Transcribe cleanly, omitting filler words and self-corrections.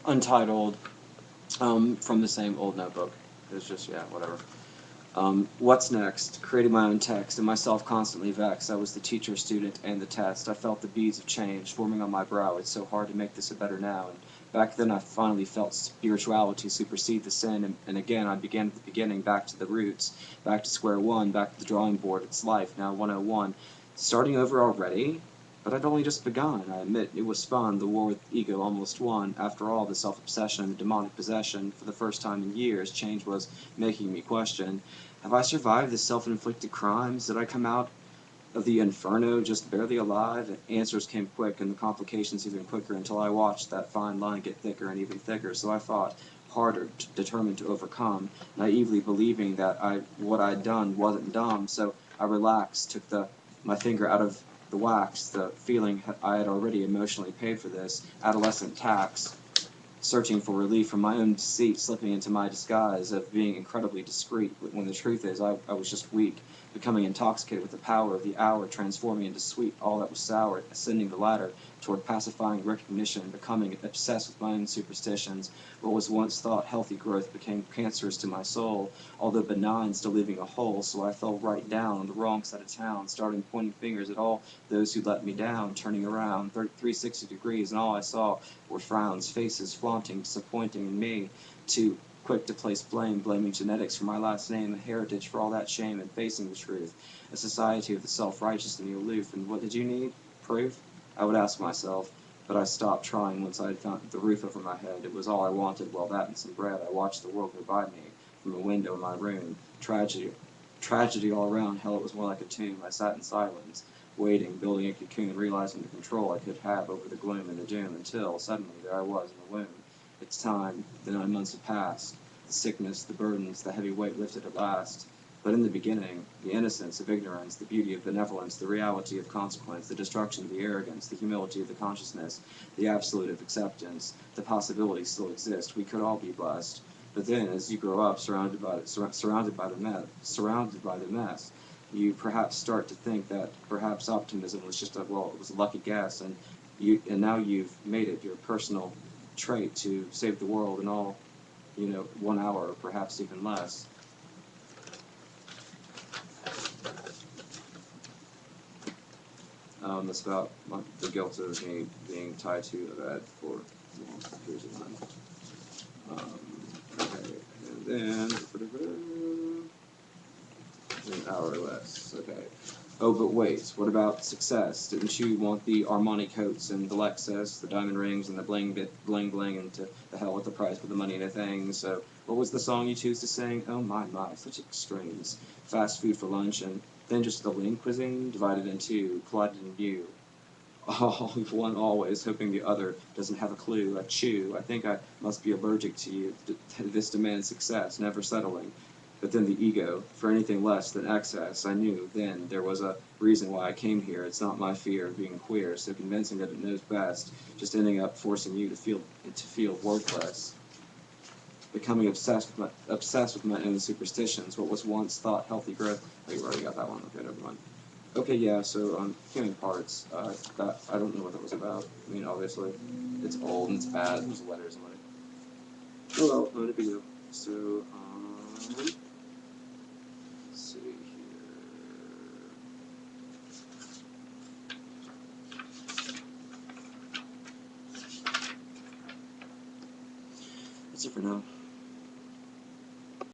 Untitled, from the same old notebook. It was just, yeah, whatever. What's next? Creating my own text, and myself constantly vexed. I was the teacher, student, and the test. I felt the beads of change forming on my brow. It's so hard to make this a better now. And back then I finally felt spirituality supersede the sin, and again I began at the beginning, back to the roots, back to square one, back to the drawing board. It's life, now 101. Starting over already? But I'd only just begun. I admit it was fun, the war with ego almost won. After all, the self-obsession and the demonic possession, for the first time in years, change was making me question. Have I survived the self-inflicted crimes? Did I come out of the inferno just barely alive? Answers came quick, and the complications even quicker, until I watched that fine line get thicker and even thicker. So I fought harder, determined to overcome, naively believing that what I'd done wasn't dumb. So I relaxed, took my finger out of the wax, the feeling I had already emotionally paid for this adolescent tax, searching for relief from my own deceit, slipping into my disguise of being incredibly discreet, when the truth is I was just weak, becoming intoxicated with the power of the hour, transforming into sweet all that was sour, ascending the ladder toward pacifying recognition, becoming obsessed with my own superstitions. What was once thought healthy growth became cancerous to my soul, although benign, still leaving a hole, so I fell right down on the wrong side of town, starting pointing fingers at all those who let me down, turning around 360 degrees, and all I saw were frowns, faces flaunting, disappointing in me, too quick to place blame, blaming genetics for my last name, a heritage for all that shame, and facing the truth, a society of the self-righteous and the aloof. And what did you need? Proof? I would ask myself, but I stopped trying once I had found the roof over my head. It was all I wanted, well, that and some bread. I watched the world go by me from a window in my room. Tragedy all around. Hell, it was more like a tomb. I sat in silence, waiting, building a cocoon, realizing the control I could have over the gloom and the doom, until, suddenly, there I was in the womb. It's time. The 9 months had passed. The sickness, the burdens, the heavy weight lifted at last. But in the beginning, the innocence of ignorance, the beauty of benevolence, the reality of consequence, the destruction of the arrogance, the humility of the consciousness, the absolute of acceptance, the possibility still exists. We could all be blessed. But then, as you grow up, surrounded by the mess, you perhaps start to think that perhaps optimism was just it was a lucky guess, and now you've made it your personal trait to save the world in all, 1 hour, or perhaps even less. That's about the guilt of me being tied to a bed for long periods of time. Okay, and then an hour or less. Okay. Oh, but wait, what about success? Didn't you want the Armani coats and the Lexus, the diamond rings and the bling bling, and to the hell with the price for the money and the things? So, what was the song you choose to sing? Oh my, such extremes. Fast food for lunch, and then just the lean cuisine, divided in two, collided in view. Oh, one always, hoping the other doesn't have a clue. I chew. I think I must be allergic to you. This demands success, never settling. But then the ego, for anything less than excess, I knew then there was a reason why I came here. It's not my fear of being queer, so convincing that it knows best, just ending up forcing you to feel worthless. Becoming obsessed with my own superstitions, what was once thought healthy growth. Oh, you already got that one. Okay, never mind. Okay, yeah, so human parts, I don't know what that was about. I mean, obviously, it's old and it's bad, there's letters on it. Oh well, not a big deal. So, let's see here. That's it for now.